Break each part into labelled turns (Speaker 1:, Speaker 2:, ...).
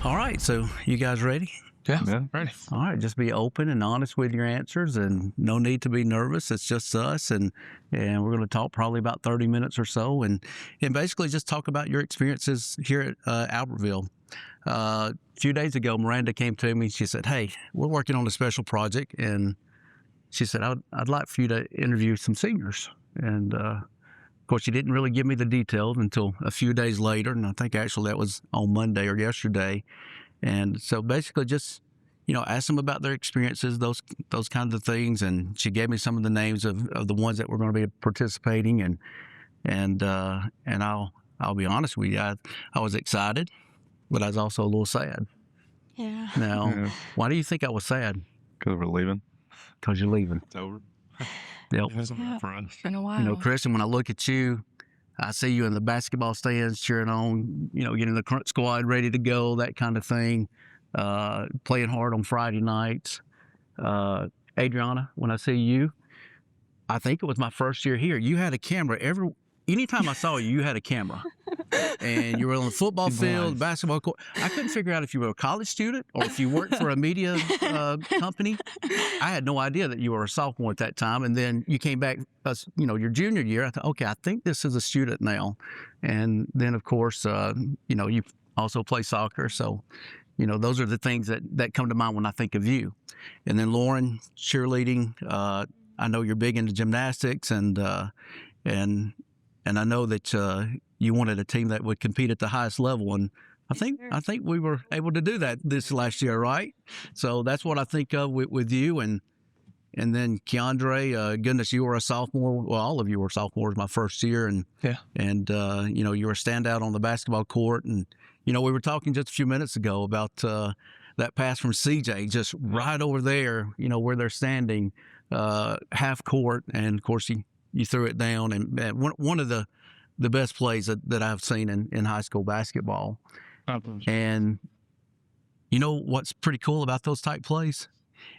Speaker 1: All right, so you guys ready?
Speaker 2: Yeah, ready.
Speaker 1: All right, just be open and honest with your answers, and no need to be nervous. It's just us, and we're going to talk probably about 30 minutes or so, and basically just talk about your experiences here at Albertville. A few days ago, Miranda came to me. She said, "Hey, we're working on a special project," and she said, "I'd like for you to interview some seniors." And of course, she didn't really give me the details until a few days later, and I think actually that was on Monday or yesterday. And so basically just, ask them about their experiences, those kinds of things. And she gave me some of the names of the ones that were going to be participating. And I'll be honest with you, I was excited, but I was also a little sad.
Speaker 3: Yeah.
Speaker 1: Now, why do you think I was sad?
Speaker 2: Because we're leaving.
Speaker 1: Because you're leaving.
Speaker 2: It's over.
Speaker 1: Yep.
Speaker 2: It's fun.
Speaker 3: It's been a while.
Speaker 1: Christian, when I look at you, I see you in the basketball stands cheering on, getting the current squad ready to go, that kind of thing, playing hard on Friday nights. Adriana, when I see you, I think it was my first year here. You had a camera. Anytime I saw you, you had a camera. And you were on the football field, basketball court. I couldn't figure out if you were a college student or if you worked for a media company. I had no idea that you were a sophomore at that time. And then you came back, your junior year. I thought, okay, I think this is a student now. And then, of course, you also play soccer. So, those are the things that come to mind when I think of you. And then Lauren, cheerleading. I know you're big into gymnastics, and I know that you wanted a team that would compete at the highest level, and I think we were able to do that this last year, right? So that's what I think of with you, and then Keandre. Goodness, you were a sophomore. Well, all of you were sophomores my first year, and you were a standout on the basketball court, and we were talking just a few minutes ago about that pass from CJ, just right over there, where they're standing, half court, and of course you threw it down, and one of the best plays that I've seen in high school basketball. And what's pretty cool about those type plays?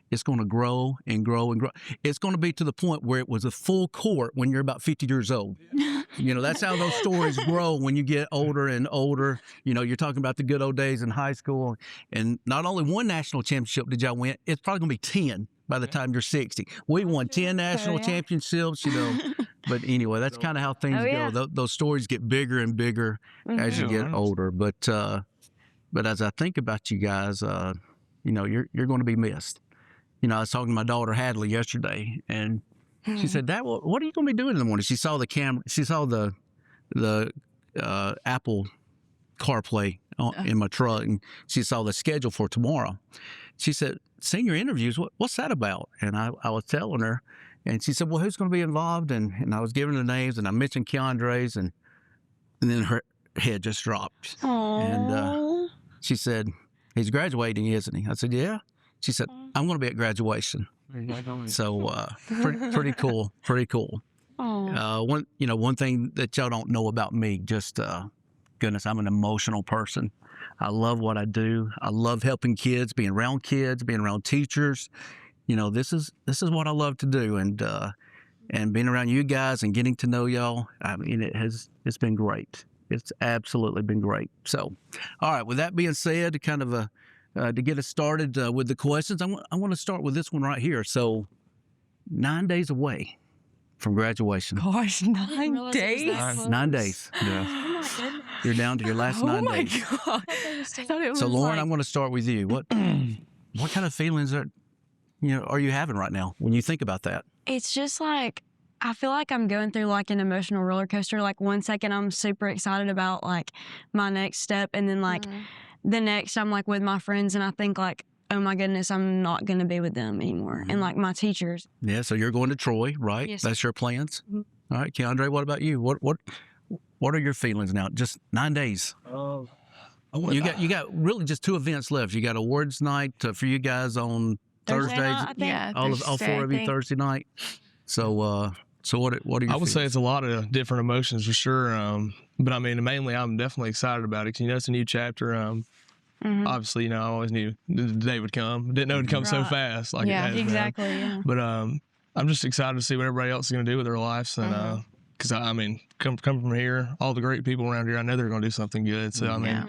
Speaker 1: It's going to grow and grow and grow. It's going to be to the point where it was a full court when you're about 50 years old. That's how those stories grow when you get older and older. You're talking about the good old days in high school. And not only one national championship did y'all win, it's probably going to be 10 by the time you're 60. We won 10 national championships, But anyway, that's kind of how things go. Those stories get bigger and bigger as you get older. But as I think about you guys, you're going to be missed. I was talking to my daughter Hadley yesterday, and she said, "Dad, what are you going to be doing in the morning?" She saw the camera. She saw the Apple CarPlay in my truck, and she saw the schedule for tomorrow. She said, "Senior interviews, what's that about?" And I was telling her, and she said, "Well, who's going to be involved?" And I was giving her the names, and I mentioned Keandre's, and then her head just dropped.
Speaker 3: Aww.
Speaker 1: And she said, "He's graduating, isn't he?" I said, "Yeah." She said, "I'm going to be at graduation." So pretty cool, pretty cool. One thing that y'all don't know about me, just goodness, I'm an emotional person. I love what I do. I love helping kids, being around teachers. This is what I love to do, and being around you guys and getting to know y'all. I mean, it's been great. It's absolutely been great. So, all right. With that being said, kind of to get us started with the questions, I want to start with this one right here. So, 9 days away from graduation.
Speaker 3: Gosh, 9 days?
Speaker 1: 9 days. Yeah.
Speaker 3: Oh my goodness.
Speaker 1: You're down to your last 9 days.
Speaker 3: Oh my God. I thought it was
Speaker 1: So, Lauren, I'm going to start with you. What kind of feelings are you having right now when you think about that?
Speaker 3: It's just like, I feel like I'm going through like an emotional roller coaster. Like 1 second I'm super excited about like my next step, and then like the next I'm like with my friends, and I think like, oh my goodness, I'm not going to be with them anymore. And like my teachers.
Speaker 1: Yeah, so you're going to Troy, right?
Speaker 3: Yes.
Speaker 1: That's your plans? All right, Keandre, what about you? What are your feelings now? Just 9 days. You got really just 2 events left. You got awards night for you guys on Thursdays.
Speaker 3: Yeah,
Speaker 1: all 4 of you Thursday night. So what are your
Speaker 4: I would say it's a lot of different emotions for sure. But I mean, mainly I'm definitely excited about it. It's a new chapter. Obviously, I always knew the day would come. Didn't know it'd come so fast. Like it has
Speaker 3: exactly.
Speaker 4: been.
Speaker 3: Yeah.
Speaker 4: But I'm just excited to see what everybody else is going to do with their lives. And because I mean, come from here, all the great people around here, I know they're going to do something good. So I mean,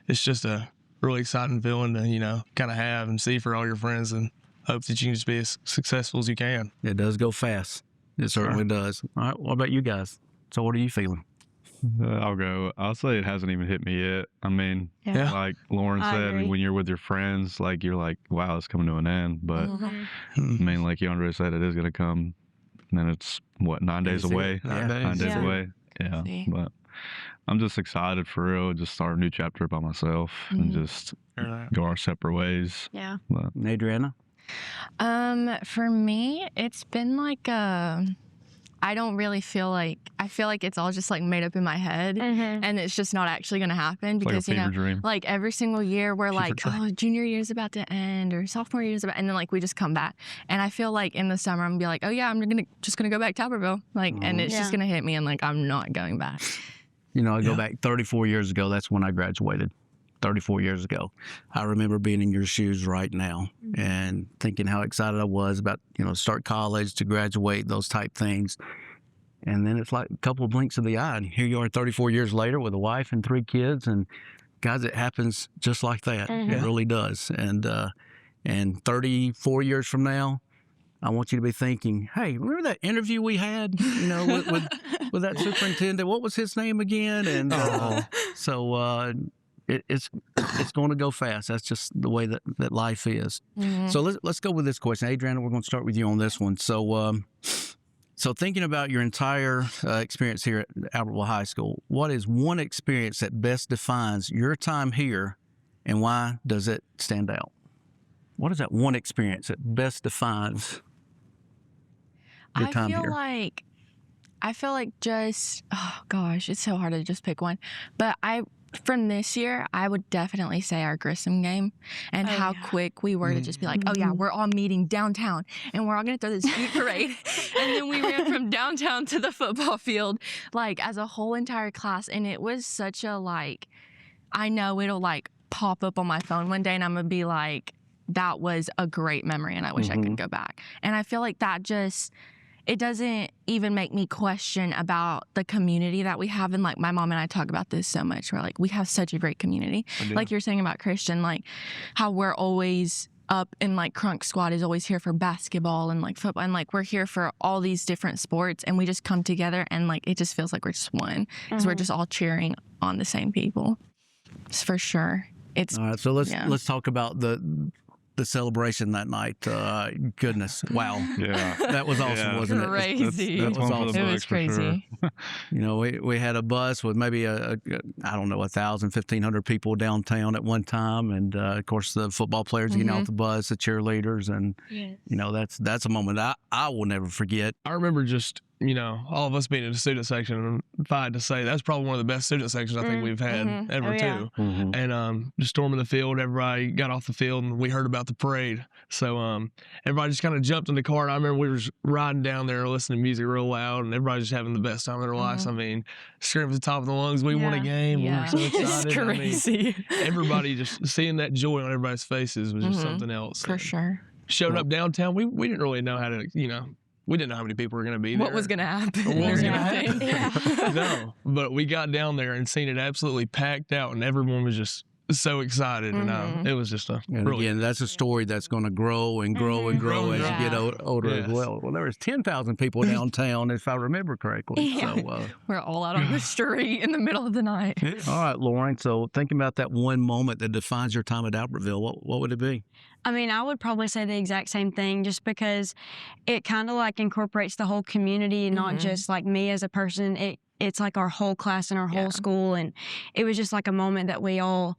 Speaker 4: it's just a really exciting feeling to, kind of have and see for all your friends, and hope that you can just be as successful as you can.
Speaker 1: It does go fast. It certainly does. All right. What about you guys? So what are you feeling?
Speaker 2: I'll go. I'll say it hasn't even hit me yet. I mean,
Speaker 3: Yeah.
Speaker 2: like Lauren
Speaker 3: I
Speaker 2: said,
Speaker 3: agree.
Speaker 2: when you're with your friends, like you're like, wow, it's coming to an end. But I mean, like Keandre said, it is going to come. And then it's, what, 9 days
Speaker 1: Is it?
Speaker 2: away?
Speaker 1: Yeah.
Speaker 2: 9 days
Speaker 3: Yeah.
Speaker 2: away. Yeah.
Speaker 5: See.
Speaker 2: But I'm just excited for real. Just start a new chapter by myself and just go our separate ways.
Speaker 3: Yeah.
Speaker 2: But
Speaker 1: Adriana?
Speaker 5: For me, it's been like I don't really feel like, I feel like it's all just like made up in my head, and it's just not actually going to happen
Speaker 2: it's like a
Speaker 5: because,
Speaker 2: fever dream.
Speaker 5: like every single year we're like,
Speaker 2: dream.
Speaker 5: oh, junior year is about to end or sophomore year is about, and then like we just come back. And I feel like in the summer I'm gonna be like, oh yeah, I'm just gonna go back to Albertville. Like, and it's just
Speaker 3: Yeah.
Speaker 5: gonna hit me and like, I'm not going back.
Speaker 1: I go back 34 years ago. That's when I graduated. 34 years ago. I remember being in your shoes right now and thinking how excited I was about, start college, to graduate, those type things. And then it's like a couple of blinks of the eye. And here you are 34 years later with a wife and 3 kids. And guys, it happens just like that. It really does. And 34 years from now, I want you to be thinking, hey, remember that interview we had, with that superintendent? What was his name again? And so it's going to go fast. That's just the way that life is. So let's go with this question. Adriana, we're going to start with you on this one. So thinking about your entire experience here at Albertville High School, what is one experience that best defines your time here, and why does it stand out? What is that one experience that best defines your time here?
Speaker 5: I feel like just, oh gosh, it's so hard to just pick one. But from this year, I would definitely say our Grissom game and how quick we were to just be like, oh yeah, we're all meeting downtown and we're all going to throw this huge parade. And then we ran from downtown to the football field, like as a whole entire class. And it was such a I know it'll pop up on my phone one day and I'm going to be like, that was a great memory and I wish I could go back. And I feel like that just, it doesn't even make me question about the community that we have. And my mom and I talk about this so much. We're like, we have such a great community. Like you're saying about Christian, how we're always up and Crunk Squad is always here for basketball and football. And we're here for all these different sports and we just come together and it just feels like we're just one. Because we're just all cheering on the same people. It's for sure. It's
Speaker 1: all right. So let's talk about the celebration that night. Goodness, wow,
Speaker 2: Yeah.
Speaker 1: that was awesome, wasn't it?
Speaker 5: Crazy.
Speaker 2: That's
Speaker 1: was
Speaker 2: one for the
Speaker 1: awesome.
Speaker 5: It
Speaker 2: books
Speaker 5: was
Speaker 2: for sure.
Speaker 5: crazy.
Speaker 1: We had a bus with maybe I don't know, 1,000, 1,500 people downtown at one time, and of course the football players getting off the bus, the cheerleaders, and that's a moment I will never forget.
Speaker 4: I remember just, all of us being in the student section, and if I had to say, that's probably one of the best student sections I think we've had ever, too. And just storming the field, everybody got off the field, and we heard about the parade. So everybody just kind of jumped in the car, and I remember we were just riding down there listening to music real loud, and everybody just having the best time of their lives. I mean, screaming at the top of the lungs, we won a game. We were so excited.
Speaker 5: It's crazy.
Speaker 4: I mean, everybody just seeing that joy on everybody's faces was just something else.
Speaker 5: For sure.
Speaker 4: Showed up downtown, we didn't really know how to, we didn't know how many people were going to be there.
Speaker 5: What was going to happen?
Speaker 4: What was
Speaker 5: or
Speaker 4: going to
Speaker 5: anything.
Speaker 4: happen? No, but we got down there and seen it absolutely packed out, and everyone was just so excited, and it was just
Speaker 1: Again, that's a story that's going to grow and grow and grow as you get older as well. Well, there was 10,000 people downtown, if I remember correctly. So
Speaker 5: We're all out on the street in the middle of the night.
Speaker 1: all right, Lauren. So thinking about that one moment that defines your time at Albertville, what would it be?
Speaker 3: I mean, I would probably say the exact same thing just because it kind of incorporates the whole community and not just me as a person. It's our whole class and our whole school. And it was just a moment that we all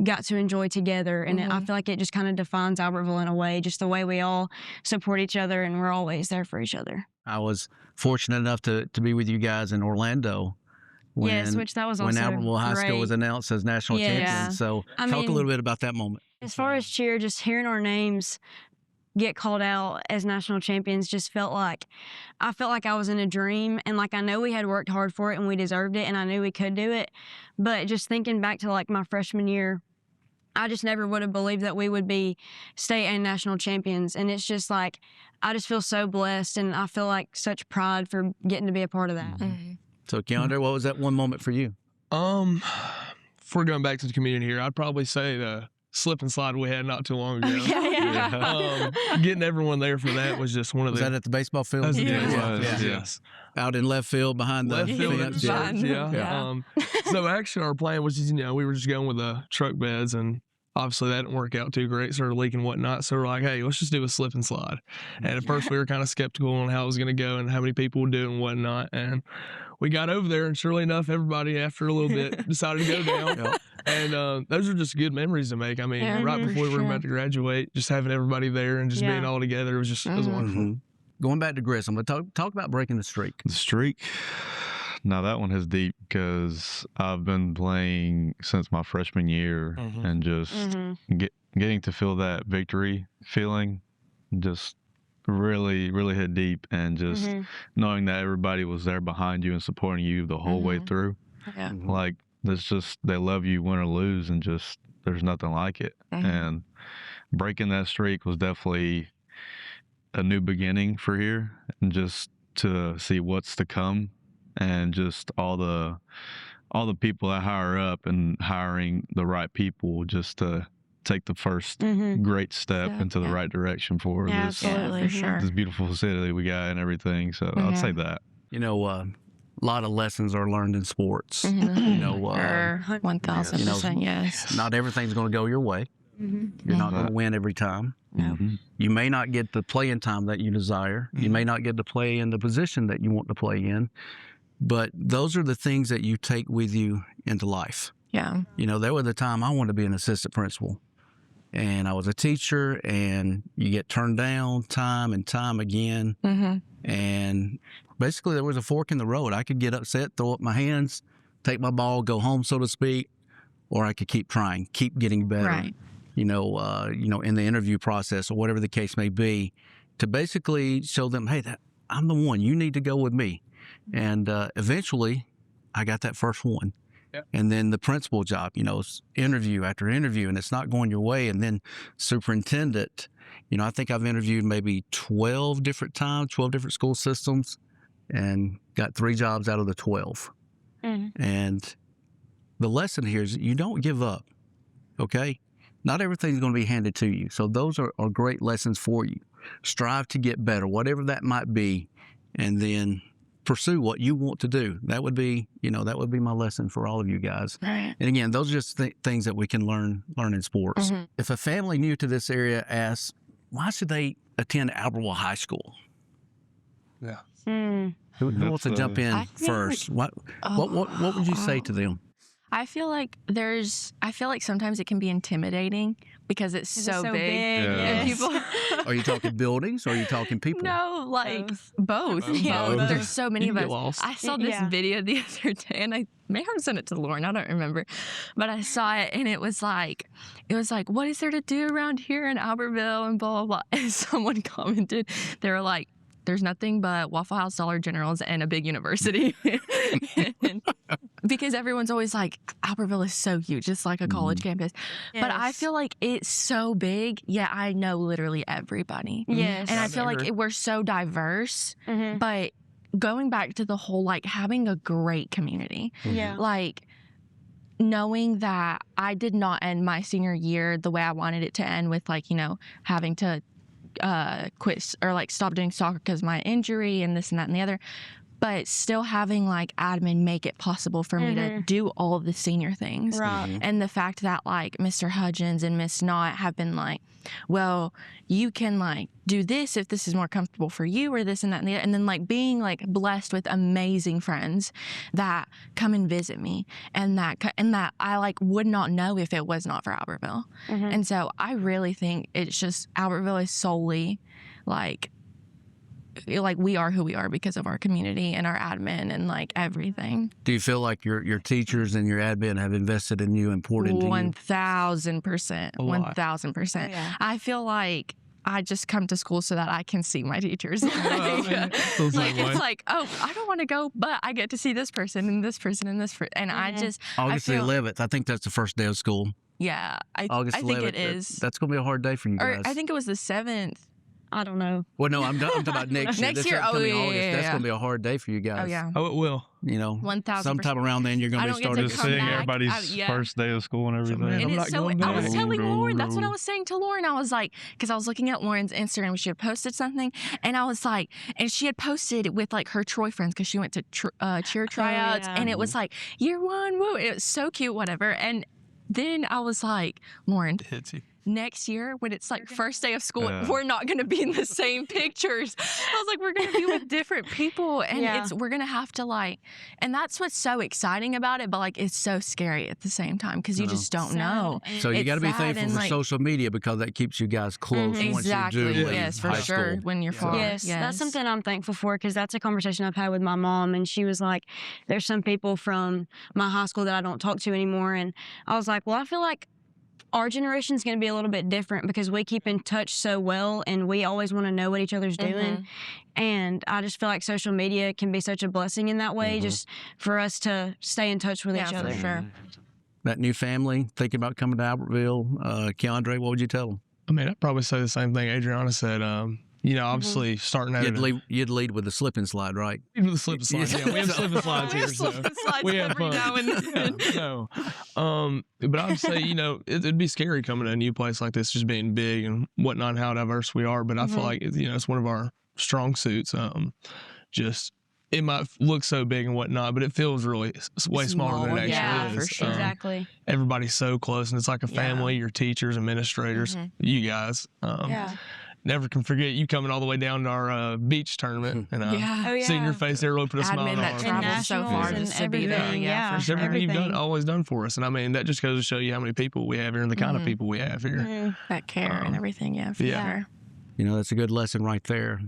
Speaker 3: got to enjoy together. And I feel like it just kind of defines Albertville in a way, just the way we all support each other and we're always there for each other.
Speaker 1: I was fortunate enough to be with you guys in Orlando.
Speaker 3: Which that was also
Speaker 1: when Albertville High School
Speaker 3: great.
Speaker 1: was announced as national champions. So talk a little bit about that moment.
Speaker 3: As far as cheer, just hearing our names get called out as national champions just felt like I was in a dream, and I know we had worked hard for it and we deserved it and I knew we could do it. But just thinking back to my freshman year, I just never would have believed that we would be state and national champions. And it's just I just feel so blessed and I feel such pride for getting to be a part of that.
Speaker 1: So Keandre, what was that one moment for you?
Speaker 4: we're going back to the community here, I'd probably say the slip and slide we had not too long ago. Getting everyone there for that was just one of
Speaker 1: Was
Speaker 4: the.
Speaker 1: that at the baseball field?
Speaker 4: That's
Speaker 2: Yes.
Speaker 1: Out in left field behind the
Speaker 4: Left field at
Speaker 1: fence.
Speaker 4: the
Speaker 1: Yeah.
Speaker 4: church, yeah. So actually, our plan was just, we were just going with the truck beds, and obviously that didn't work out too great. Started leaking and whatnot. So we're like, hey, let's just do a slip and slide. And at first, we were kind of skeptical on how it was going to go and how many people would do it and whatnot. And we got over there, and surely enough, everybody after a little bit decided to go down. And those are just good memories to make. I mean, right before we were about to graduate, just having everybody there and just being all together, it was wonderful.
Speaker 1: Going back to Grissom, let's talk about breaking the streak.
Speaker 2: The streak. Now that one is deep because I've been playing since my freshman year, and just getting to feel that victory feeling just really, really hit deep, and just knowing that everybody was there behind you and supporting you the whole way through.
Speaker 5: Yeah.
Speaker 2: Like, it's just, they love you win or lose, and just there's nothing like it. And breaking that streak was definitely a new beginning for here, and just to see what's to come, and just all the people that hire up and hiring the right people just to take the first great step into the right direction for this,
Speaker 5: for sure.
Speaker 2: this beautiful facility we got and everything. So I'd say that.
Speaker 1: A lot of lessons are learned in sports.
Speaker 5: 1,000%, yes.
Speaker 1: Not everything's going to go your way. You're not going to win every time. You may not get the playing time that you desire. You may not get to play in the position that you want to play in. But those are the things that you take with you into life.
Speaker 5: Yeah.
Speaker 1: There was a time I wanted to be an assistant principal. And I was a teacher, and you get turned down time and time again. And basically there was a fork in the road. I could get upset, throw up my hands, take my ball, go home, so to speak, or I could keep trying, keep getting better.
Speaker 5: Right.
Speaker 1: In the interview process or whatever the case may be, to basically show them, hey, I'm the one. You need to go with me. And eventually, I got that first one. And then the principal job, interview after interview, and it's not going your way. And then superintendent, I think I've interviewed maybe 12 different times, 12 different school systems, and got 3 jobs out of the 12. And the lesson here is you don't give up, okay? Not everything's going to be handed to you. So those are great lessons for you. Strive to get better, whatever that might be, and then pursue what you want to do. That would be my lesson for all of you guys.
Speaker 5: Right.
Speaker 1: And again, those are just things that we can learn in sports. If a family new to this area asks, why should they attend Albertville High School?
Speaker 4: Yeah.
Speaker 1: Who wants to jump in first? What would you say to them?
Speaker 5: I feel like sometimes it can be intimidating because it's so big. And people
Speaker 1: Are you talking buildings or are you talking people?
Speaker 5: No, like both.
Speaker 1: Both.
Speaker 5: There's so many of us.
Speaker 4: Lost.
Speaker 5: I saw this video the other day, and I may have sent it to Lauren. I don't remember, but I saw it, and it was like, what is there to do around here in Albertville and blah blah blah. And someone commented, they were like, there's nothing but Waffle House, Dollar Generals, and a big university. Because everyone's always like, Albertville is so huge. It's like a college campus.
Speaker 3: Yes.
Speaker 5: But I feel like it's so big, yet I know literally everybody.
Speaker 3: Yes.
Speaker 5: And I feel like we're so diverse. But going back to the whole, like, having a great community. Like, knowing that I did not end my senior year the way I wanted it to end with, like, having to quit or like stop doing soccer because of my injury and this and that and the other, but still having like admin make it possible for me to do all of the senior things.
Speaker 3: Right.
Speaker 5: And the fact that like Mr. Hudgens and Miss Knott have been like, well, you can like do this if this is more comfortable for you, or this and that and the other. And then like being like blessed with amazing friends that come and visit me, and that I like would not know if it was not for Albertville. And so I really think it's just Albertville is solely like we are who we are because of our community and our admin and like everything.
Speaker 1: Do you feel like your teachers and your admin have invested in you and poured into you?
Speaker 5: 1,000%. 1,000%.
Speaker 3: Yeah.
Speaker 5: I feel like I just come to school so that I can see my teachers. It's like, oh, I don't want to go, but I get to see this person and this person and this person. And I just
Speaker 1: August the 11th. I think that's the first day of school.
Speaker 5: Yeah,
Speaker 1: August
Speaker 5: I think
Speaker 1: 11th.
Speaker 5: it is.
Speaker 1: That's going to be a hard day for you
Speaker 5: Or
Speaker 1: guys.
Speaker 5: I think it was the 7th.
Speaker 3: I don't know.
Speaker 1: Well, no, I'm talking about next year.
Speaker 5: Next
Speaker 1: This
Speaker 5: year,
Speaker 1: upcoming
Speaker 5: yeah,
Speaker 1: August,
Speaker 5: yeah,
Speaker 1: that's
Speaker 5: yeah.
Speaker 1: going to be a hard day for you guys.
Speaker 5: Oh yeah.
Speaker 4: Oh, it will.
Speaker 1: You know,
Speaker 5: 1,000%.
Speaker 1: sometime around then you're going
Speaker 5: I
Speaker 1: to
Speaker 5: don't
Speaker 1: be
Speaker 5: get to
Speaker 1: starting
Speaker 2: Just
Speaker 5: come
Speaker 2: seeing
Speaker 5: back.
Speaker 2: everybody's
Speaker 5: Yeah.
Speaker 2: first day of school and everything.
Speaker 4: Man,
Speaker 5: And
Speaker 4: I'm
Speaker 5: it's
Speaker 4: not
Speaker 5: so.
Speaker 4: going
Speaker 5: I was
Speaker 4: back.
Speaker 5: telling Lauren. That's what I was saying to Lauren. I was like, because I was looking at Lauren's Instagram. She had posted something, and I was like, and she had posted with like her Troy friends because she went to cheer tryouts,
Speaker 3: yeah.
Speaker 5: and it was like year one, woo! It was so cute, whatever. And then I was like, Lauren,
Speaker 4: It hits you.
Speaker 5: next year when it's like first day of school,
Speaker 2: Yeah.
Speaker 5: we're not going to be in the same pictures. I was like, we're going to be with different people, and
Speaker 3: Yeah.
Speaker 5: we're going to have to like, and that's what's so exciting about it, but like it's so scary at the same time because you just don't know.
Speaker 1: so you
Speaker 5: It's
Speaker 1: got to be
Speaker 5: sad
Speaker 1: thankful
Speaker 5: and,
Speaker 1: for
Speaker 5: like-
Speaker 1: social media because that keeps you guys close once
Speaker 5: Exactly.
Speaker 1: you do leave
Speaker 5: Yes, for
Speaker 1: high
Speaker 5: sure.
Speaker 1: school.
Speaker 5: When you're far.
Speaker 3: Yes, that's something I'm thankful for because that's a conversation I've had with my mom, and she was like, "There's some people from my high school that I don't talk to anymore," and I was like, "Well, I feel like our generation is going to be a little bit different because we keep in touch so well, and we always want to know what each other's doing." And I just feel like social media can be such a blessing in that way, just for us to stay in touch with each
Speaker 5: Yeah,
Speaker 3: other.
Speaker 5: for sure.
Speaker 1: That new family thinking about coming to Albertville, Keandre, what would you tell them?
Speaker 4: I mean, I'd probably say the same thing Adriana said. You know, obviously starting out
Speaker 1: You'd lead with the slip and slide, right?
Speaker 4: with the slip and slide. Yeah, we have slip and slides here, so we have fun. Yeah, no. But I would say, you know, it'd be scary coming to a new place like this, just being big and whatnot, and how diverse we are. But I feel like you know, it's one of our strong suits. Just it might look so big and whatnot, but it feels really way smaller than it
Speaker 5: Yeah,
Speaker 4: actually
Speaker 5: for
Speaker 4: is.
Speaker 5: sure.
Speaker 3: Exactly.
Speaker 4: Everybody's so close, and it's like a family. Your teachers, administrators, you guys. Never can forget you coming all the way down to our beach tournament and
Speaker 5: Yeah.
Speaker 4: seeing your face there really put a smile
Speaker 5: Admin
Speaker 4: on
Speaker 5: that
Speaker 4: our
Speaker 5: travels
Speaker 4: face.
Speaker 5: so far
Speaker 3: and
Speaker 5: just to be there.
Speaker 3: everything,
Speaker 5: Yeah,
Speaker 3: yeah.
Speaker 5: for sure.
Speaker 4: Everything you've done,
Speaker 3: Everything.
Speaker 4: always done for us, and I mean that just goes to show you how many people we have here and the kind of people we have here.
Speaker 5: That care and everything. Yeah, for sure.
Speaker 1: You know, that's a good lesson right there.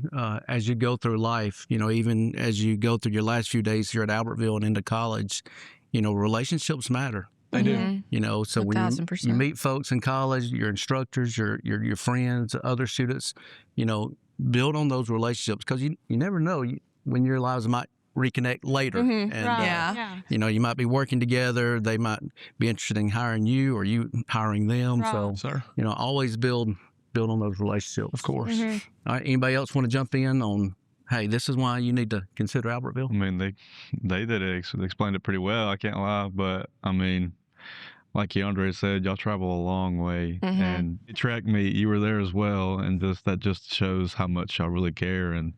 Speaker 1: As you go through life, you know, even as you go through your last few days here at Albertville and into college, you know, relationships matter.
Speaker 4: They do.
Speaker 1: You know, so when you
Speaker 5: 1,000%.
Speaker 1: meet folks in college, your instructors, your friends, other students, you know, build on those relationships because you never know when your lives might reconnect later. And,
Speaker 5: Yeah.
Speaker 1: you know, you might be working together. They might be interested in hiring you or you hiring them.
Speaker 3: Right.
Speaker 1: So,
Speaker 4: Sir,
Speaker 1: you know, always build on those relationships.
Speaker 4: of course.
Speaker 1: All right. Anybody else want to jump in on, hey, this is why you need to consider Albertville?
Speaker 2: I mean, they did it, explained it pretty well. I can't lie, but I mean, like Keandre said, y'all travel a long way, and you track meet, you were there as well, and that just shows how much y'all really care and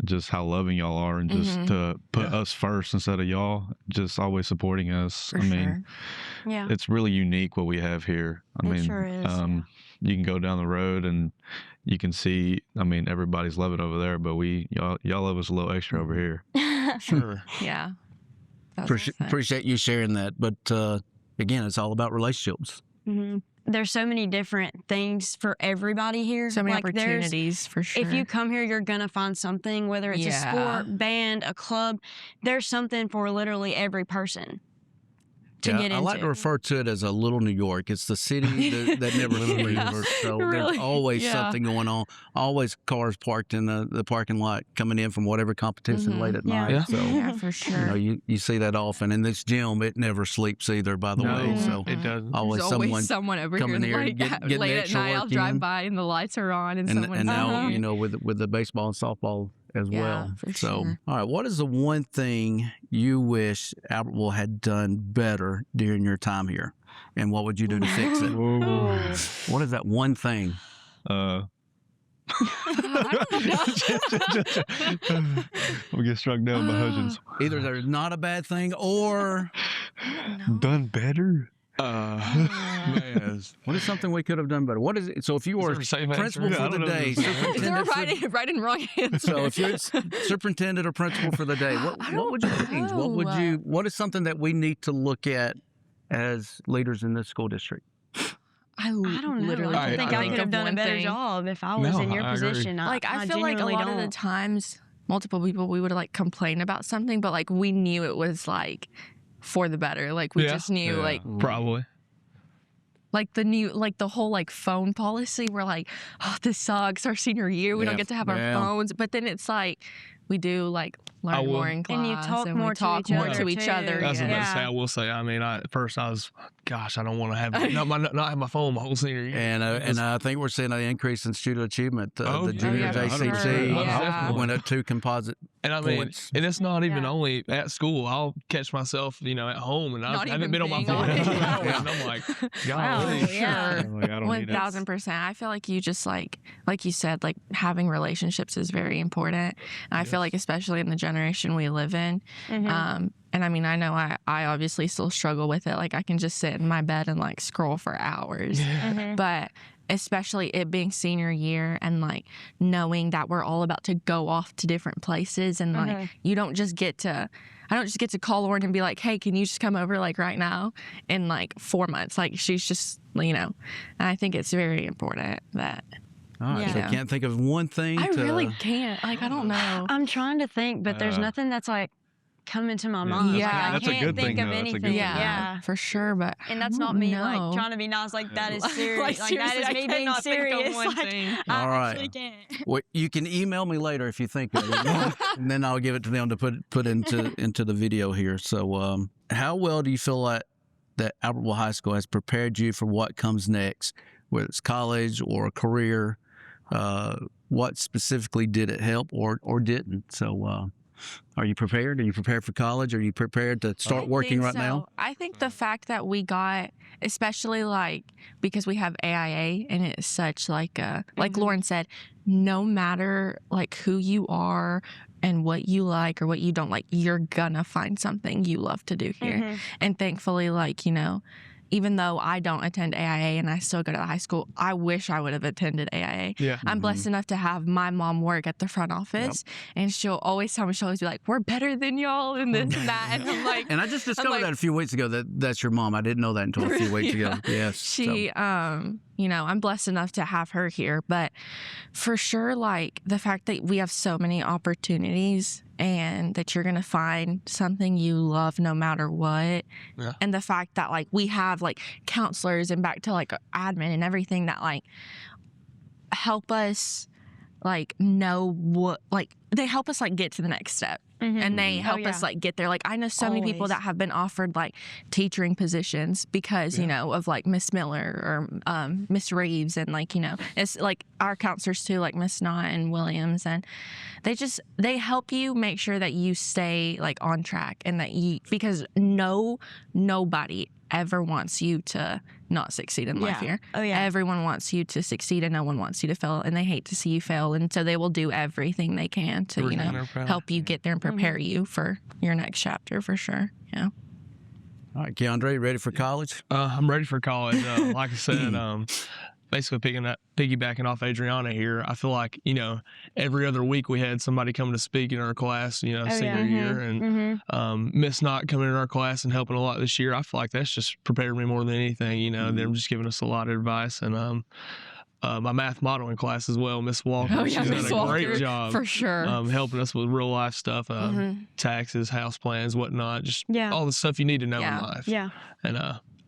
Speaker 2: just how loving y'all are, and just to put us first instead of y'all, just always supporting us.
Speaker 5: For
Speaker 2: I mean,
Speaker 5: sure.
Speaker 3: Yeah.
Speaker 2: it's really unique what we have here. I
Speaker 3: It
Speaker 2: mean,
Speaker 3: sure is,
Speaker 2: you can go down the road and you can see. I mean, everybody's loving over there, but y'all love us a little extra over here.
Speaker 4: Sure.
Speaker 5: Yeah.
Speaker 1: Appreciate you sharing that. But again, it's all about relationships.
Speaker 3: There's so many different things for everybody here.
Speaker 5: So many
Speaker 3: Like, there's-
Speaker 5: opportunities for sure.
Speaker 3: If you come here, you're going to find something, whether it's a sport, band, a club. There's something for literally every person to get into.
Speaker 1: I like to refer to it as a little New York. It's the city that never sleeps. So
Speaker 3: Really?
Speaker 1: there's always
Speaker 5: Yeah.
Speaker 1: something going on. Always cars parked in the parking lot coming in from whatever competition late at
Speaker 3: Yeah.
Speaker 1: night.
Speaker 4: Yeah.
Speaker 1: So
Speaker 5: yeah, for
Speaker 1: you
Speaker 5: sure.
Speaker 1: know, you see that often. And this gym, it never sleeps either, by the way. So
Speaker 4: it doesn't.
Speaker 1: always
Speaker 5: There's
Speaker 1: someone
Speaker 5: over
Speaker 1: coming
Speaker 5: here
Speaker 1: here
Speaker 5: like,
Speaker 1: and getting
Speaker 5: late
Speaker 1: the
Speaker 5: at
Speaker 1: extra
Speaker 5: night. I'll
Speaker 1: work
Speaker 5: drive
Speaker 1: in.
Speaker 5: by and the lights are on and
Speaker 1: and
Speaker 5: someone's
Speaker 1: now you know with the baseball and softball as
Speaker 5: Yeah,
Speaker 1: well.
Speaker 5: for
Speaker 1: So
Speaker 5: sure.
Speaker 1: all right, what is the one thing you wish Albertville had done better during your time here, and what would you do to fix it? What is that one thing?
Speaker 2: We get struck down by husbands.
Speaker 1: Either there's not a bad thing, or
Speaker 2: Done better?
Speaker 4: Man.
Speaker 1: what is something we could have done better? What is it? So if you were
Speaker 4: there a safe
Speaker 1: principal
Speaker 4: answer?
Speaker 1: for
Speaker 2: I
Speaker 1: the
Speaker 2: don't know.
Speaker 1: day,
Speaker 2: Is there
Speaker 5: Is there a
Speaker 1: superintendent for,
Speaker 5: right and wrong answer?
Speaker 1: so if you're superintendent or principal for the day, what would you change? What would
Speaker 5: know.
Speaker 1: you? What is something that we need to look at as leaders in this school district?
Speaker 3: I don't know.
Speaker 5: literally
Speaker 3: I
Speaker 4: can't
Speaker 3: think
Speaker 4: think
Speaker 3: I
Speaker 4: of
Speaker 3: could have done a
Speaker 5: one
Speaker 3: better
Speaker 5: thing.
Speaker 3: job if I was
Speaker 4: No,
Speaker 3: in your
Speaker 4: I agree.
Speaker 3: position.
Speaker 5: Like I feel like a
Speaker 3: genuinely
Speaker 5: lot of the
Speaker 3: don't.
Speaker 5: times, multiple people we would like complain about something, but like we knew it was like for the better. Like we
Speaker 4: Yeah.
Speaker 5: just knew
Speaker 2: Yeah.
Speaker 5: like
Speaker 4: Probably.
Speaker 5: the whole like phone policy. We're like, oh, this sucks. Our senior year, we
Speaker 1: Yeah.
Speaker 5: don't get to have our
Speaker 1: Yeah.
Speaker 5: phones. But then it's like we do like learn
Speaker 4: will-
Speaker 5: more in class,
Speaker 3: And you talk
Speaker 5: we
Speaker 3: more
Speaker 5: talk
Speaker 3: to each
Speaker 5: more
Speaker 3: other,
Speaker 5: to each
Speaker 3: too.
Speaker 5: other.
Speaker 4: That's what I was
Speaker 3: Yeah.
Speaker 4: about to say. I will say. I mean, at first I was gosh, I don't want to have not have my phone my whole senior year.
Speaker 1: And I think we're seeing an increase in student achievement. The junior
Speaker 5: yeah,
Speaker 1: JCC went up 2 composite
Speaker 4: And I mean,
Speaker 1: points.
Speaker 4: and it's not even only at school. I'll catch myself, at home, and I haven't been on my phone in 2 hours, and I'm like, golly.
Speaker 5: Yeah.
Speaker 2: Like, I don't need it.
Speaker 5: 1000%. I feel like you just like you said, like having relationships is very important. And I feel like especially in the generation we live in, and I mean, I know I obviously still struggle with it. Like I can just sit in my bed and like scroll for hours, but especially it being senior year and like knowing that we're all about to go off to different places and like I don't just get to call Lauren and be like, hey, can you just come over like right now in like 4 months? Like she's just, and I think it's very important that.
Speaker 1: All right, so I can't think of one thing.
Speaker 5: I really can't. Like, I don't know.
Speaker 3: I'm trying to think, but there's nothing that's like coming to my mind.
Speaker 5: Yeah.
Speaker 3: Like,
Speaker 2: That's a
Speaker 3: I can't
Speaker 2: good
Speaker 3: think
Speaker 2: thing,
Speaker 3: of
Speaker 2: though. That's a
Speaker 3: anything.
Speaker 2: good thing.
Speaker 3: Yeah.
Speaker 5: For sure, but
Speaker 3: And that's
Speaker 5: I
Speaker 3: not
Speaker 5: don't
Speaker 3: me
Speaker 5: know.
Speaker 3: like trying to be nice. Like that is serious. Like that is
Speaker 5: seriously,
Speaker 3: me
Speaker 5: I
Speaker 3: being
Speaker 5: cannot think of
Speaker 3: serious.
Speaker 5: one
Speaker 3: Like,
Speaker 5: thing.
Speaker 3: I
Speaker 1: All right.
Speaker 3: actually can't.
Speaker 1: Well, you can email me later if you think of it, and then I'll give it to them to put into the video here. So, how well do you feel like that Albertville High School has prepared you for what comes next, whether it's college or a career? What specifically did it help or didn't? So, are you prepared? Are you prepared for college? Are you prepared to start working right now?
Speaker 5: I think the fact that we got, especially like because we have AIA and it's such like like Lauren said, no matter like who you are and what you like or what you don't like, you're gonna find something you love to do here. And thankfully, like, even though I don't attend AIA and I still go to the high school, I wish I would have attended AIA.
Speaker 4: Yeah.
Speaker 5: I'm blessed enough to have my mom work at the front office, and she'll always tell me, she'll always be like, we're better than y'all and this and that. And I'm like,
Speaker 1: And I just discovered that a few weeks ago that's your mom. I didn't know that until a few weeks ago. Yes.
Speaker 5: She, I'm blessed enough to have her here, but for sure, like the fact that we have so many opportunities and that you're going to find something you love no matter what.
Speaker 4: Yeah.
Speaker 5: And the fact that like we have like counselors and back to like admin and everything that like help us like know what, like they help us like get to the next step. And they help us like get there. Like I know so many people that have been offered like teaching positions because of like Miss Miller or Miss Reeves and like it's like our counselors too, like Miss Knott and Williams, and they help you make sure that you stay like on track and that because nobody ever wants you to not succeed in life here.
Speaker 3: Oh yeah.
Speaker 5: Everyone wants you to succeed and no one wants you to fail, and they hate to see you fail, and so they will do everything they can to help you get there and prepare you for your next chapter for sure. Yeah.
Speaker 1: All right, Keandre, ready for college?
Speaker 4: I'm ready for college. Like I said, basically piggybacking off Adriana here, I feel like, every other week we had somebody come to speak in our class, senior year, and Miss Knott coming in our class and helping a lot this year. I feel like that's just prepared me more than anything, them just giving us a lot of advice. And my math modeling class as well, Miss Walker, she's
Speaker 5: Miss
Speaker 4: done a
Speaker 5: Walker,
Speaker 4: great job
Speaker 5: for sure,
Speaker 4: helping us with real life stuff, taxes, house plans, whatnot, just all the stuff you need to know in life.
Speaker 3: Yeah.
Speaker 4: And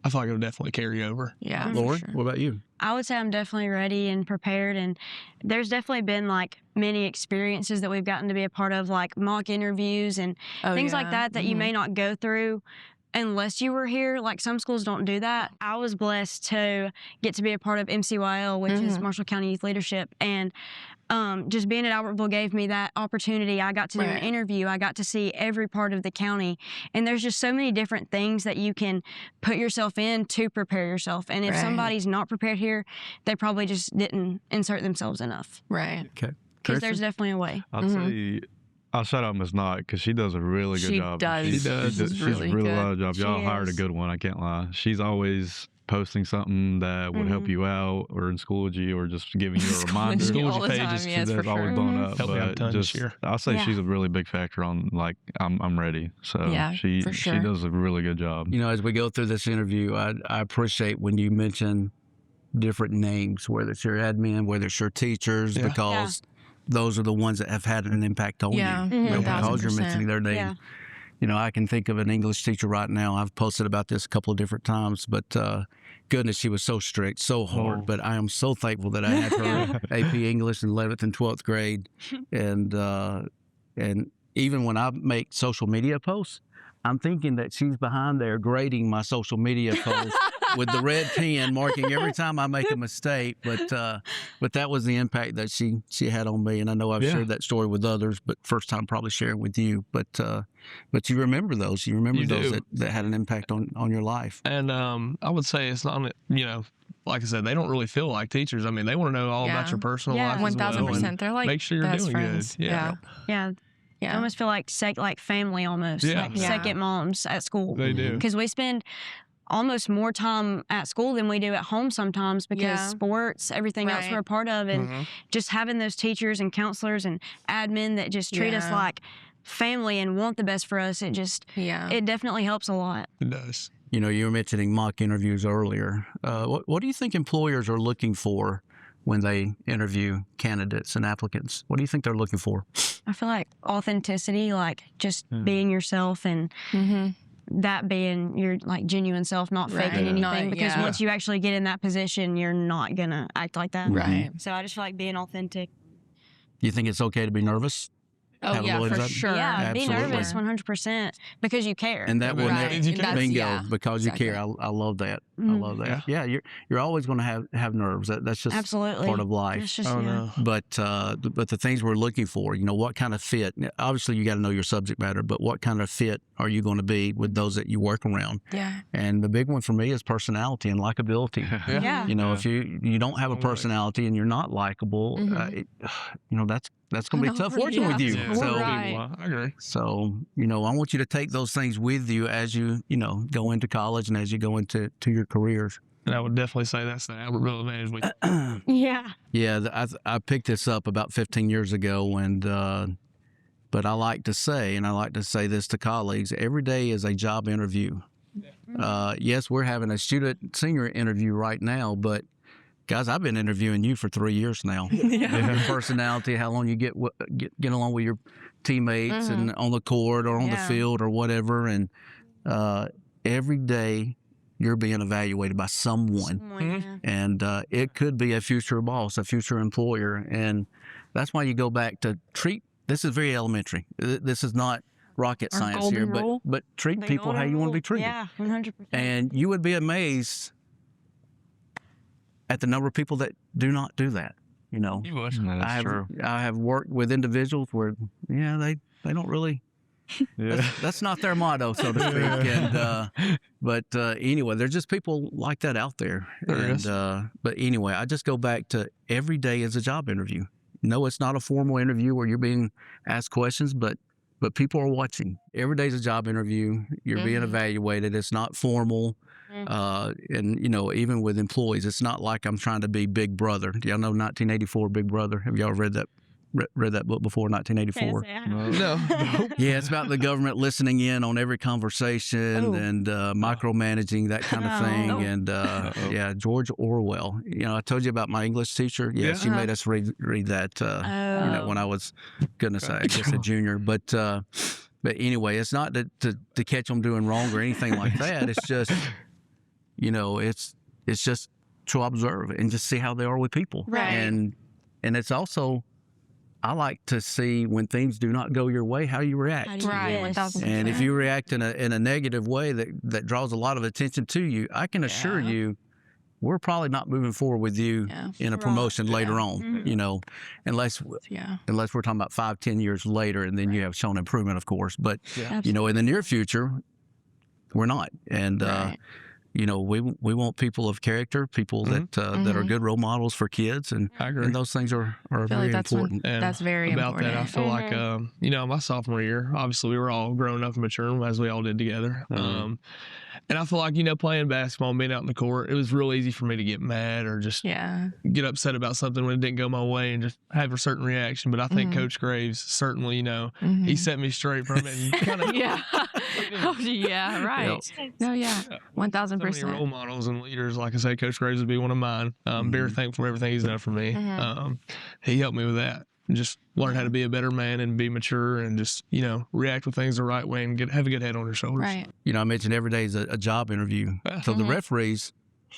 Speaker 4: I feel like it'll definitely carry over.
Speaker 5: Yeah.
Speaker 1: Lauren,
Speaker 5: Sure.
Speaker 1: what about you?
Speaker 3: I would say I'm definitely ready and prepared, and there's definitely been like many experiences that we've gotten to be a part of, like mock interviews and things like that you may not go through unless you were here. Like some schools don't do that. I was blessed to get to be a part of MCYL, which is Marshall County Youth Leadership, and just being at Albertville gave me that opportunity. I got to do an interview. I got to see every part of the county. And there's just so many different things that you can put yourself in to prepare yourself. And if somebody's not prepared here, they probably just didn't insert themselves enough.
Speaker 5: Right.
Speaker 1: Okay.
Speaker 3: Because there's definitely a way.
Speaker 2: I'll say, I'll shout out Miss Knott because she does a really good job.
Speaker 5: She does.
Speaker 2: She's
Speaker 5: really
Speaker 2: really
Speaker 5: good.
Speaker 2: a lot of job. Y'all
Speaker 3: She
Speaker 2: hired a
Speaker 3: is.
Speaker 2: good one. I can't lie. She's always posting something that would help you out, or in Schoology, or just giving you a reminder.
Speaker 4: Schoology
Speaker 5: all the time,
Speaker 4: pages,
Speaker 5: yes, for
Speaker 2: That's always
Speaker 5: sure.
Speaker 2: blown up.
Speaker 4: Helped me out a
Speaker 2: But
Speaker 4: ton this
Speaker 2: just,
Speaker 4: year.
Speaker 2: I'll say
Speaker 3: Yeah.
Speaker 2: she's a really big factor on like I'm ready. So
Speaker 5: Yeah,
Speaker 2: she
Speaker 5: for sure.
Speaker 2: she does a really good job.
Speaker 1: As we go through this interview, I appreciate when you mention different names, whether it's your admin, whether it's your teachers, because those are the ones that have had an impact on
Speaker 5: Yeah,
Speaker 1: you. Because you're
Speaker 5: 1000%.
Speaker 1: mentioning their name.
Speaker 3: Yeah.
Speaker 1: I can think of an English teacher right now. I've posted about this a couple of different times, but goodness, she was so strict, so hard.
Speaker 2: Oh.
Speaker 1: But I am so thankful that I had her AP English in 11th and 12th grade. And even when I make social media posts, I'm thinking that she's behind there grading my social media posts with the red pen, marking every time I make a mistake. But that was the impact that she had on me, and I know I've shared that story with others, but first time probably sharing with you. But you remember those. You remember those that had an impact on your life.
Speaker 4: And I would say it's not, like I said, they don't really feel like teachers. I mean, they want to know all about your personal life.
Speaker 5: 1,000%. They're like,
Speaker 4: make sure you're doing
Speaker 5: friends.
Speaker 4: good.
Speaker 5: Yeah.
Speaker 3: I almost feel like family almost, like second moms at school.
Speaker 4: They do.
Speaker 3: Because we spend almost more time at school than we do at home sometimes because sports, everything else we're a part of, and just having those teachers and counselors and admin that just treat us like family and want the best for us, it definitely helps a lot.
Speaker 4: It does.
Speaker 1: You were mentioning mock interviews earlier. What do you think employers are looking for when they interview candidates and applicants? What do you think they're looking for?
Speaker 3: I feel like authenticity, like just being yourself and that being your like genuine self, not faking anything. Because once you actually get in that position, you're not gonna act like that.
Speaker 5: Right.
Speaker 3: So I just feel like being authentic.
Speaker 1: You think it's okay to be nervous?
Speaker 5: Oh, yeah, for sure.
Speaker 3: Yeah,
Speaker 1: Absolutely.
Speaker 3: be nervous 100% because you care.
Speaker 1: And that will never bingo because you
Speaker 5: exactly.
Speaker 1: care. I love that. I love that. Yeah, you're always going to have nerves. That's just
Speaker 3: absolutely
Speaker 1: part of life.
Speaker 3: It's just,
Speaker 1: But the things we're looking for, what kind of fit? Obviously, you got to know your subject matter, but what kind of fit are you going to be with those that you work around?
Speaker 5: Yeah.
Speaker 1: And the big one for me is personality and likability. If you don't have a personality and you're not likable, that's going to be tough working with you. So,
Speaker 4: I agree.
Speaker 1: So, I want you to take those things with you as you, go into college and as you go into your careers.
Speaker 4: And I would definitely say that's the Albertville advantage.
Speaker 1: Yeah, I picked this up about 15 years ago, and but I like to say this to colleagues: every day is a job interview. Yes, we're having a student senior interview right now, but guys, I've been interviewing you for 3 years now. Your personality, how long you get along with your teammates and on the court or on the field or whatever, and every day you're being evaluated by someone. And it could be a future boss, a future employer, and that's why you go back to treat. This is very elementary. This is not rocket science here, but treat people how you want to be treated.
Speaker 3: Yeah, 100%.
Speaker 1: And you would be amazed at the number of people that do not do that.
Speaker 4: You would.
Speaker 2: That's true.
Speaker 1: I have worked with individuals where, they don't really. That's not their motto, so to speak. But anyway, there's just people like that out there. But anyway, I just go back to every day is a job interview. No, it's not a formal interview where you're being asked questions, but people are watching. Every day is a job interview. You're being evaluated. It's not formal. And even with employees, it's not like I'm trying to be Big Brother. Do y'all know 1984 Big Brother? Have y'all read that book before, 1984?
Speaker 4: No.
Speaker 1: Yeah, it's about the government listening in on every conversation and micromanaging, that kind of thing. And George Orwell. I told you about my English teacher. Yeah, she made us read that. When I was, goodness, I guess a junior. But anyway, it's not to catch them doing wrong or anything like that. It's just, it's just to observe and just see how they are with people.
Speaker 5: Right.
Speaker 1: And it's also, I like to see when things do not go your way, how you react.
Speaker 5: Right. 1,000%.
Speaker 1: And if you react in a negative way that draws a lot of attention to you, I can assure you, we're probably not moving forward with you in a promotion later on, unless we're talking about 5-10 years later, and then you have shown improvement, of course. But, in the near future, we're not. And, we want people of character, people that are good role models for kids, and those things are very important.
Speaker 5: That's very
Speaker 4: about
Speaker 5: important.
Speaker 4: That, I feel like, my sophomore year, obviously we were all growing up and maturing as we all did together. And I feel like, playing basketball and being out in the court, it was real easy for me to get mad or just get upset about something when it didn't go my way and just have a certain reaction. But I think Coach Reeves certainly, he set me straight from it. And kind of,
Speaker 5: right. No, 1,000%.
Speaker 4: So many role models and leaders, like I say, Coach Reeves would be one of mine. Very thankful for everything he's done for me. He helped me with that. And just learn how to be a better man and be mature and just, react with things the right way and have a good head on your shoulders.
Speaker 5: Right.
Speaker 1: I mentioned every day is a job interview. So the referees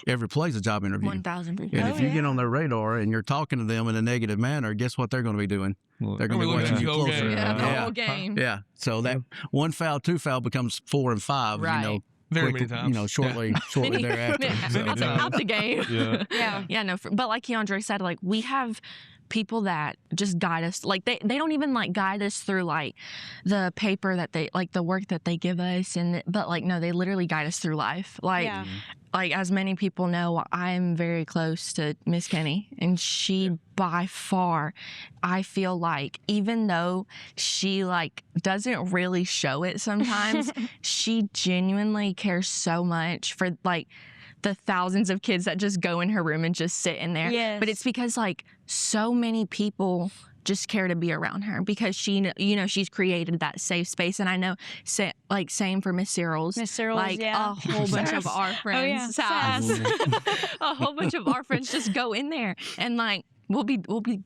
Speaker 1: every play is a job interview.
Speaker 5: 1,000%.
Speaker 1: And if you get on their radar and you're talking to them in a negative manner, guess what they're going to be doing? They're going to be watching you closer.
Speaker 5: Yeah, the whole game.
Speaker 1: Yeah. So that 1 foul, 2 foul becomes 4 and 5.
Speaker 5: Right.
Speaker 1: You know,
Speaker 4: Very many times.
Speaker 1: Shortly thereafter.
Speaker 5: That's like out the game.
Speaker 4: Yeah.
Speaker 5: No. But like Keandre said, like we have people that just guide us. Like they don't even like guide us through like the paper that they like the work that they give us, but like no, they literally guide us through life. Like.
Speaker 3: Yeah.
Speaker 5: Like, as many people know, I'm very close to Miss Kenny, and she, by far, I feel like, even though she, like, doesn't really show it sometimes, she genuinely cares so much for, like, the thousands of kids that just go in her room and just sit in there.
Speaker 3: Yes.
Speaker 5: But it's because, like, so many people just care to be around her because she, you know, she's created that safe space. And I know, like, same for Miss Cyril's.
Speaker 3: Miss Cyril's,
Speaker 5: like,
Speaker 3: yeah.
Speaker 5: a whole bunch of our friends, Sass. A whole bunch of our friends just go in there and, like, we'll be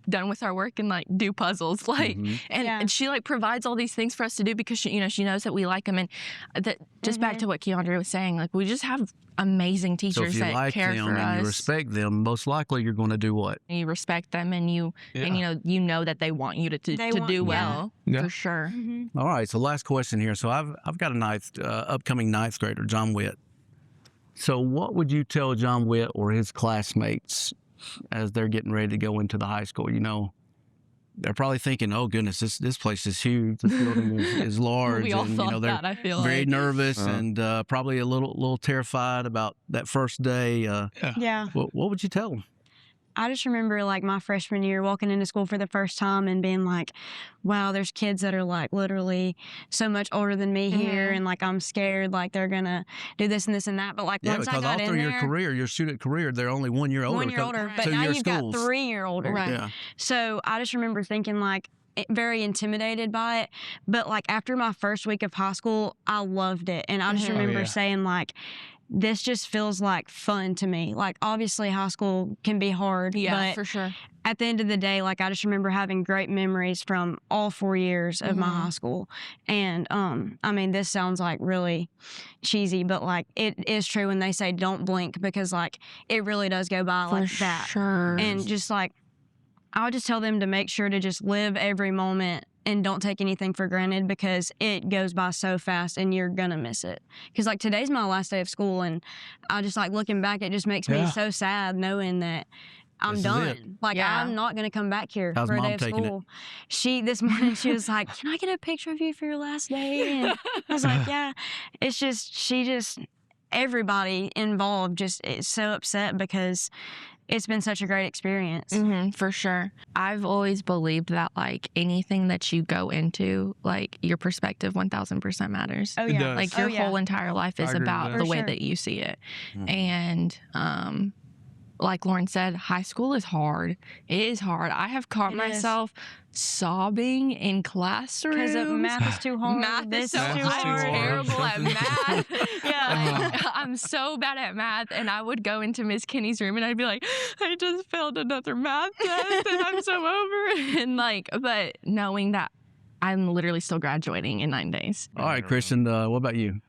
Speaker 5: done with our work and like do puzzles, like, and she like provides all these things for us to do because she, you know, she knows that we like them. And that just back to what Keandre was saying, like we just have amazing teachers
Speaker 1: so if you
Speaker 5: that
Speaker 1: like
Speaker 5: care
Speaker 1: them
Speaker 5: for
Speaker 1: and
Speaker 5: us.
Speaker 1: you respect them, most likely you're going to do what?
Speaker 5: You respect them, and you know that they want you to do well for sure.
Speaker 1: All right. So last question here. So I've got a upcoming ninth grader, John Witt. So what would you tell John Witt or his classmates as they're getting ready to go into the high school? You know, they're probably thinking, "Oh goodness, this place is huge. The building is large."
Speaker 5: We all
Speaker 1: and,
Speaker 5: thought
Speaker 1: they're
Speaker 5: that. I feel
Speaker 1: very
Speaker 5: like
Speaker 1: nervous and probably a little terrified about that first day.
Speaker 3: Yeah.
Speaker 1: What would you tell them?
Speaker 3: I just remember like my freshman year walking into school for the first time and being like, wow, there's kids that are like literally so much older than me here. And like, I'm scared, like they're going to do this and this and that. But like once I
Speaker 1: because
Speaker 3: got
Speaker 1: all
Speaker 3: in
Speaker 1: through
Speaker 3: there,
Speaker 1: your student career, they're only 1 year older.
Speaker 3: 1 year older, but
Speaker 1: to
Speaker 3: now
Speaker 1: your
Speaker 3: you've
Speaker 1: schools.
Speaker 3: got 3 year older.
Speaker 5: Right.
Speaker 1: Yeah.
Speaker 3: So I just remember thinking like, very intimidated by it, but like after my first week of high school, I loved it. And I just remember saying like, this just feels like fun to me. Like obviously high school can be hard, but
Speaker 5: for sure.
Speaker 3: at the end of the day, like I just remember having great memories from all 4 years of my high school. And I mean, this sounds like really cheesy, but like it is true when they say don't blink, because like it really does go by like that.
Speaker 5: Sure.
Speaker 3: And just like I would just tell them to make sure to just live every moment and don't take anything for granted, because it goes by so fast and you're gonna miss it. Because like today's my last day of school, and I just like looking back, it just makes me so sad knowing that I'm done. Like I'm not gonna come back here
Speaker 1: How's
Speaker 3: for a
Speaker 1: Mom
Speaker 3: day of
Speaker 1: taking
Speaker 3: school. This morning she was like, "Can I get a picture of you for your last day?" And I was like, "Yeah." It's just everybody involved just is so upset because it's been such a great experience.
Speaker 5: For sure. I've always believed that like anything that you go into, like your perspective 1000% matters.
Speaker 3: Oh
Speaker 4: It
Speaker 3: yeah.
Speaker 4: does.
Speaker 5: Like your whole entire life is
Speaker 4: agree with
Speaker 5: about
Speaker 4: that.
Speaker 5: the
Speaker 3: For
Speaker 5: way
Speaker 3: sure.
Speaker 5: that you see it. And like Lauren said, high school is hard. It is hard. I have caught myself sobbing in classrooms.
Speaker 3: Because math is too hard.
Speaker 5: Math
Speaker 3: This
Speaker 5: is so
Speaker 3: too
Speaker 5: I'm
Speaker 3: hard.
Speaker 5: terrible at math.
Speaker 3: Yeah.
Speaker 5: Like, I'm so bad at math, and I would go into Miss Kenny's room and I'd be like, I just failed another math test and I'm so over it. And like, but knowing that I'm literally still graduating in 9 days.
Speaker 1: All right, Christian, what about you?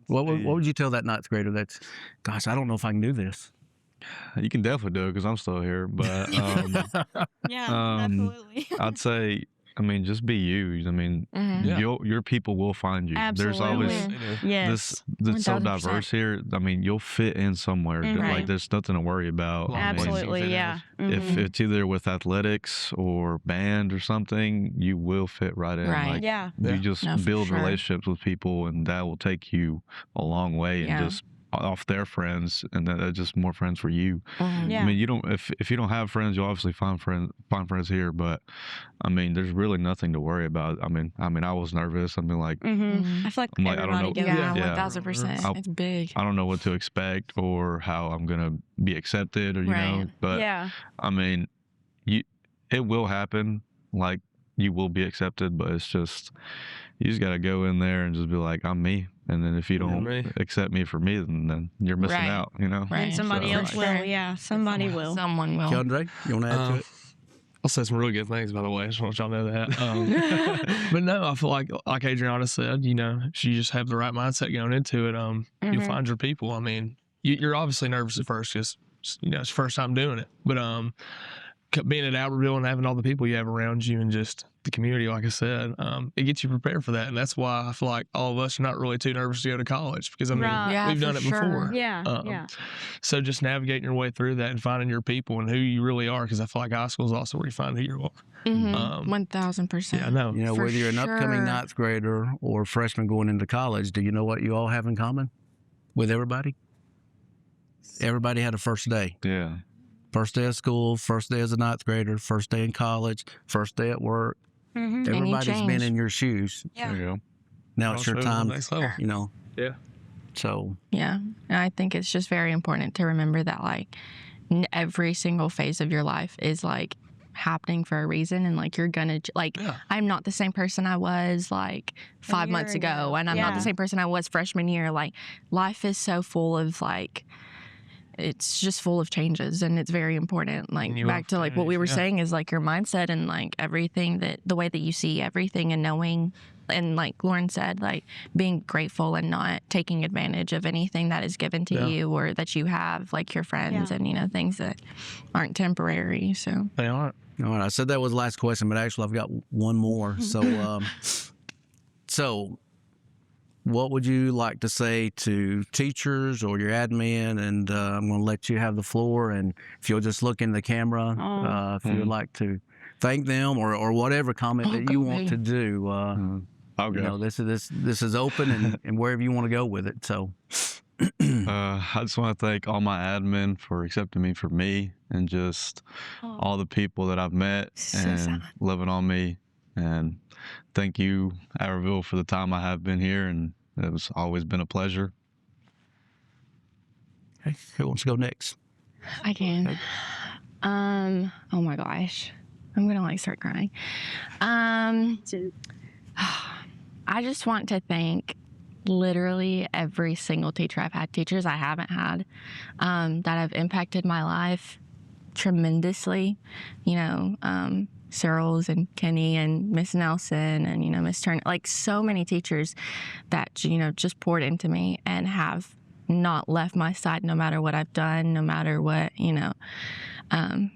Speaker 1: What would you tell that ninth grader that's, gosh, I don't know if I can do this?
Speaker 2: You can definitely do it because I'm still here. But
Speaker 3: Yeah, absolutely.
Speaker 2: I'd say, I mean, just be you. I mean, your people will find you. There's always
Speaker 3: Yes.
Speaker 2: this so
Speaker 5: 1000%.
Speaker 2: diverse here. I mean, you'll fit in somewhere. Like there's nothing to worry about. I mean,
Speaker 3: Absolutely, yeah.
Speaker 2: if it's either with athletics or band or something, you will fit right in.
Speaker 5: Right.
Speaker 2: Like,
Speaker 3: Yeah.
Speaker 2: you just
Speaker 5: No, for
Speaker 2: build
Speaker 5: sure.
Speaker 2: relationships with people, and that will take you a long way. And just off their friends, and then just more friends for you.
Speaker 3: Yeah.
Speaker 2: I mean, you don't if you don't have friends, you'll obviously find friends here. But I mean, there's really nothing to worry about. I mean, I was nervous. I mean, like,
Speaker 3: I feel like
Speaker 2: I'm like, I don't
Speaker 3: everybody
Speaker 2: know.
Speaker 3: goes.
Speaker 5: Yeah,
Speaker 2: Yeah.
Speaker 5: 1000%. It's big.
Speaker 2: I don't know what to expect or how I'm gonna be accepted, or you know. But
Speaker 3: Yeah.
Speaker 2: I mean, it will happen. Like, you will be accepted, but it's just you just gotta go in there and just be like, I'm me. And then if you don't accept me for me, then you're missing out, you know?
Speaker 3: And somebody else will. Yeah, somebody will.
Speaker 5: Someone will.
Speaker 1: Keandre, you want to add to it?
Speaker 4: I'll say some really good things, by the way. I just want y'all to know that. But no, I feel like Adriana said, you know, if you just have the right mindset going into it, you'll find your people. I mean, you're obviously nervous at first because it's your first time doing it. But being at Albertville and having all the people you have around you and just the community, like I said, it gets you prepared for that. And that's why I feel like all of us are not really too nervous to go to college because, I mean,
Speaker 5: Yeah,
Speaker 4: we've
Speaker 5: for
Speaker 4: done it
Speaker 5: sure.
Speaker 4: before.
Speaker 3: Yeah.
Speaker 4: So just navigating your way through that and finding your people and who you really are, because I feel like high school is also where you find who you are.
Speaker 5: 1000%.
Speaker 4: Yeah, I know.
Speaker 1: You know,
Speaker 5: For
Speaker 1: whether you're an upcoming
Speaker 5: sure.
Speaker 1: ninth grader or freshman going into college, do you know what you all have in common with everybody? Everybody had a first day.
Speaker 2: Yeah.
Speaker 1: First day of school, first day as a ninth grader, first day in college, first day at work. Everybody's been
Speaker 5: change.
Speaker 1: in your shoes.
Speaker 2: There you go.
Speaker 1: Now it's your
Speaker 4: Also,
Speaker 1: time,
Speaker 4: next level.
Speaker 1: you know.
Speaker 4: Yeah.
Speaker 1: So,
Speaker 5: Yeah. And I think it's just very important to remember that, like, every single phase of your life is, like, happening for a reason. And, like, you're going to, like, I'm not the same person I was, like, 5 months ago. And I'm not the same person I was freshman year. Like, life is so full of, like, it's just full of changes, and it's very important. Like, back to, like, what we were saying is, like, your mindset and, like, everything, that the way that you see everything, and knowing, and like Lauren said, like, being grateful and not taking advantage of anything that is given to you or that you have, like your friends and, you know, things that aren't temporary. So
Speaker 4: They aren't.
Speaker 1: all right. I said that was the last question, but actually I've got one more. So, so what would you like to say to teachers or your admin? And I'm going to let you have the floor. And if you'll just look in the camera, if you would like to thank them or whatever comment that you want to do.
Speaker 2: Okay.
Speaker 1: You know, this is open and wherever you want to go with it. So,
Speaker 2: I just want to thank all my admin for accepting me for me, and just all the people that I've met and loving on me. And thank you, Albertville, for the time I have been here, and it's always been a pleasure.
Speaker 1: okay, who wants to go next?
Speaker 5: I can. Oh my gosh, I'm gonna like start crying. I just want to thank literally every single teacher I've had, teachers I haven't had, that have impacted my life tremendously. You know, Cyril's and Kenny and Miss Nelson and, you know, Miss Turner, like so many teachers that, you know, just poured into me and have not left my side no matter what I've done, no matter what, you know. And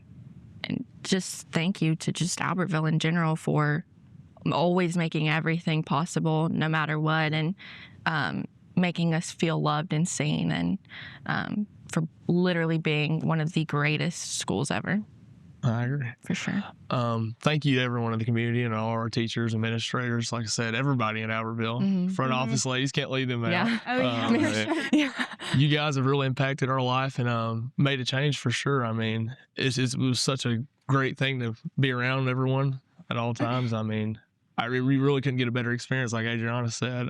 Speaker 5: just thank you to just Albertville in general for always making everything possible no matter what, and making us feel loved and seen, and for literally being one of the greatest schools ever.
Speaker 4: I agree.
Speaker 5: For sure.
Speaker 4: Thank you to everyone in the community and all our teachers, administrators, like I said, everybody in Albertville. Front office ladies, can't leave them out.
Speaker 5: Yeah.
Speaker 3: Oh, yeah.
Speaker 4: You guys have really impacted our life and made a change for sure. I mean, it was such a great thing to be around everyone at all times. I mean, we really couldn't get a better experience, like Adriana said.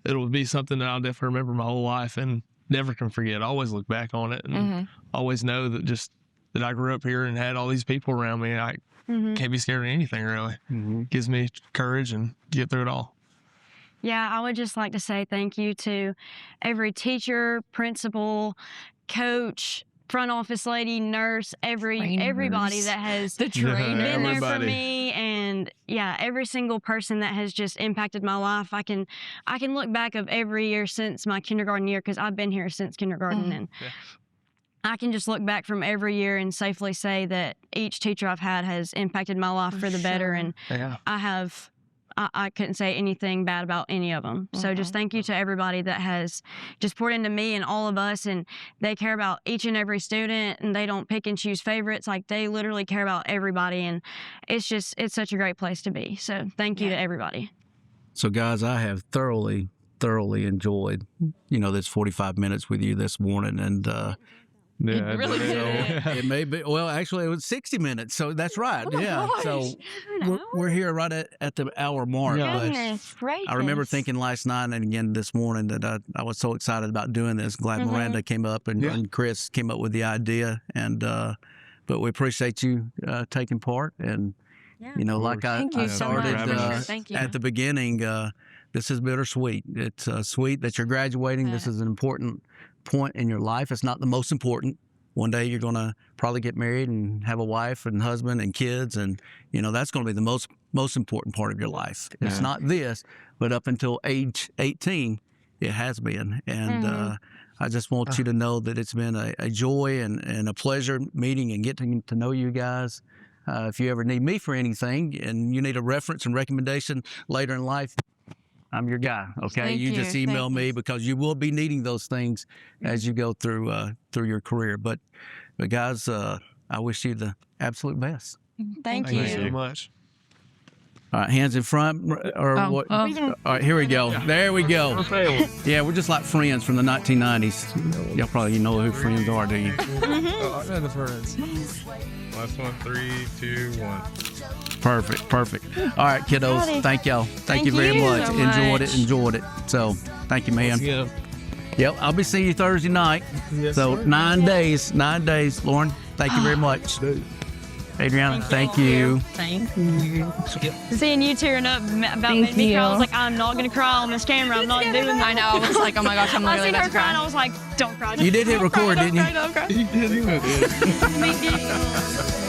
Speaker 4: It'll be something that I'll definitely remember my whole life and never can forget. I always look back on it and always know that I grew up here and had all these people around me. I can't be scared of anything, really. Gives me courage and get through it all.
Speaker 3: Yeah, I would just like to say thank you to every teacher, principal, coach, front office lady, nurse, everybody that has
Speaker 5: The trainers.
Speaker 3: been there for
Speaker 4: Everybody.
Speaker 3: me, and every single person that has just impacted my life. I can look back of every year since my kindergarten year, because I've been here since kindergarten, and I can just look back from every year and safely say that each teacher I've had has impacted my life for the better, and I couldn't say anything bad about any of them. So just thank you to everybody that has just poured into me and all of us, and they care about each and every student, and they don't pick and choose favorites. Like, they literally care about everybody, and it's such a great place to be. So thank you to everybody.
Speaker 1: So, guys, I have thoroughly enjoyed, you know, this 45 minutes with you this morning, and
Speaker 2: Yeah,
Speaker 5: really did.
Speaker 1: it may be, well, actually it was 60 minutes, so that's right. So we're here right at the hour mark. But
Speaker 5: Goodness gracious.
Speaker 1: I remember thinking last night and again this morning that I was so excited about doing this. Glad Miranda came up and Chris came up with the idea, and but we appreciate you taking part. And you know, like I started at the beginning, this is bittersweet. It's sweet that you're graduating. This is an important point in your life. It's not the most important. One day you're going to probably get married and have a wife and husband and kids, and you know that's going to be the most important part of your life. It's not this, but up until age 18 it has been, and I just want you to know that it's been a joy and a pleasure meeting and getting to know you guys. If you ever need me for anything and you need a reference and recommendation later in life, I'm your guy. Okay,
Speaker 5: Thank
Speaker 1: you just email
Speaker 5: Thank
Speaker 1: me
Speaker 5: you.
Speaker 1: because you will be needing those things as you go through your career. But guys, I wish you the absolute best.
Speaker 3: Thank
Speaker 4: Thank you
Speaker 3: you.
Speaker 4: so much.
Speaker 1: All right, hands in front, or
Speaker 5: Oh,
Speaker 1: what?
Speaker 5: oh.
Speaker 1: All right, here we go. There we go. Yeah, we're just like friends from the 1990s. Y'all probably know who friends are, do you?
Speaker 4: Oh, I know the friends.
Speaker 6: Last one, 3, 2, 1.
Speaker 1: Perfect. All right, kiddos.
Speaker 3: Howdy.
Speaker 1: Thank y'all. Thank you
Speaker 3: Thank
Speaker 1: very
Speaker 3: you
Speaker 1: much.
Speaker 3: so
Speaker 1: Enjoyed it. So, thank you, man.
Speaker 4: Yeah.
Speaker 1: Yep, I'll be seeing you Thursday night.
Speaker 4: Yes,
Speaker 1: So
Speaker 4: sir.
Speaker 1: 9 days. Lauren, thank you very much. Adriana, thank you.
Speaker 3: Seeing you tearing up about made me cry. I was like, I'm not gonna cry on this camera. I'm not doing that.
Speaker 5: I know. I was like, oh my gosh, I'm
Speaker 3: I
Speaker 5: literally
Speaker 3: seen
Speaker 5: about
Speaker 3: her
Speaker 5: to
Speaker 3: crying.
Speaker 5: cry.
Speaker 3: I was like, don't cry.
Speaker 1: You did hit record, didn't you?
Speaker 3: Don't cry.
Speaker 4: You did.
Speaker 3: Big deal.